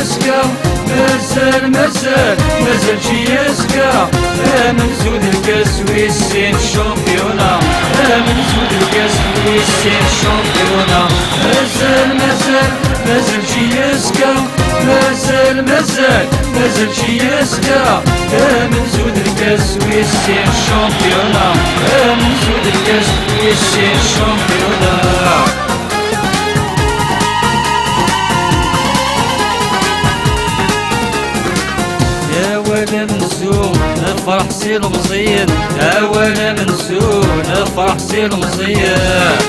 يسكا مازال شي يسكا من زود الكاس ويسين الشامبيونا من زود الكاس ويسين الشامبيونا مازال شي يسكا مازال شي يسكا من زود الكاس ويسين الشامبيونا من زود الكاس ويسين الشامبيونا نفرح سي المزيد ولا منسون نفرح سي المزيد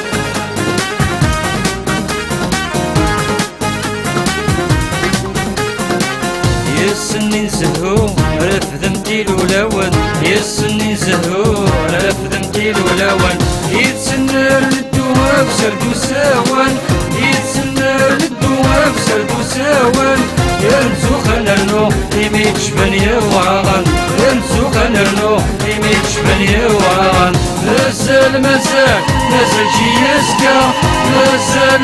يسني نزهو رفدمتي الولاون يسني نزهو رفدمتي الولاون يتسنر للدواب سردو ساوان يتسنر للدواب سردو ساوان ينسو خنرنو يميت شبنيا وعغان ينسو خنرنو يميت شبنيا وعغان مازال شي يسكا مازال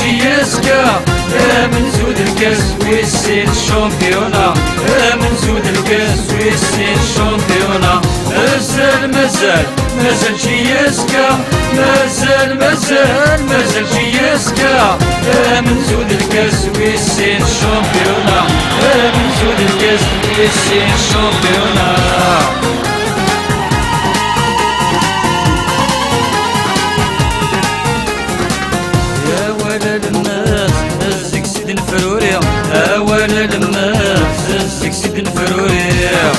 شي يسكا من زود الكاس ويسين الشامبيونا من زود الكاس ويسين الشامبيونا مازال شي يسكا مازال شي يسكا من زود الكاس ويسين الشامبيونا من زود الكاس ويسين الشامبيونا ولا لما زلزك سيد الفروريا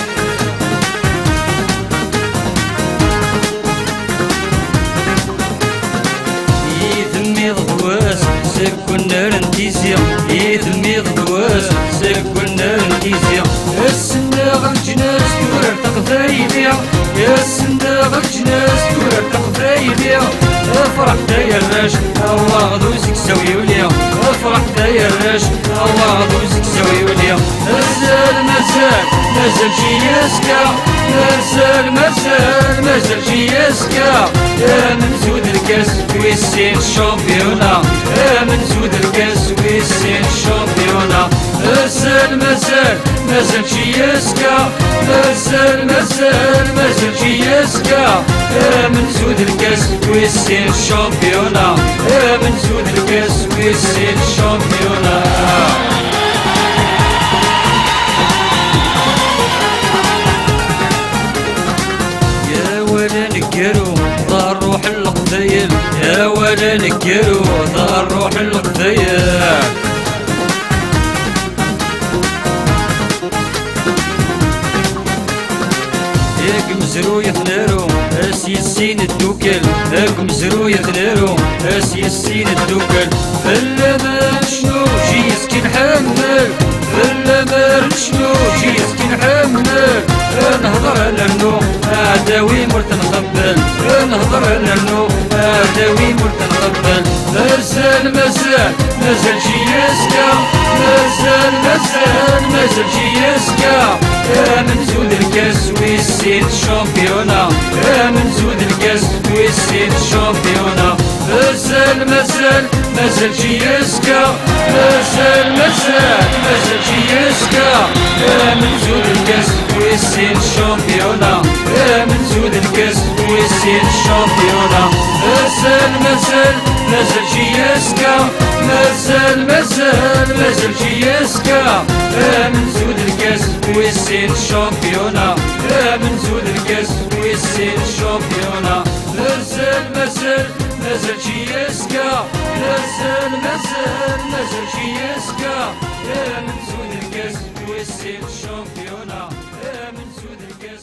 يذمي ضواس سكو النار انتيزيا يذمي ضواس سكو النار انتيزيا السناغ الجناس دور تقفايليا يا السناغ الجناس دور تقفايليا افرح داير راش الله غدوزك سوي وليا افرح داير راش الله غدوزك سوي وليا مازال شي يسكا مازال شي يسكا من زود الكاس ويسين الشامبيونا من زود الكاس ويسين الشامبيونا مازال شي يسكا مازال شي يسكا من زود الكاس ويسين الشامبيونا من زود الكاس ويسين الشامبيونا ضار روح القذيل يا ولا نكرو ضار روح القذيل ياك مزرو يثنارو اسيسين الدوكل ياك مزرو يثنارو اسيسين الدوكل فلا ما شنو جي يسكن حمل فلا ما شنو جي يسكن حمل نهضر على النوم عداوي مرت نقبل نهضر على النوم عداوي مرت نقبل مازال شي يسكا مازال شي يسكا من زود الكاس ويسين الشامبيونا من زود الكاس ويسين الشامبيونا مازال شي يسكا مازال شي يسكا من زود الكاس ويسين الشامبيونا من زود الكاس ويسين الشامبيونا مازال شي يسكا مازال شي يسكا من زود الكاس ويسين الشامبيونا من زود الكاس ويسين الشامبيونا مازال شي يسكا مازال شي يسكا من زود الكاس ويسين الشامبيونا من زود الكاس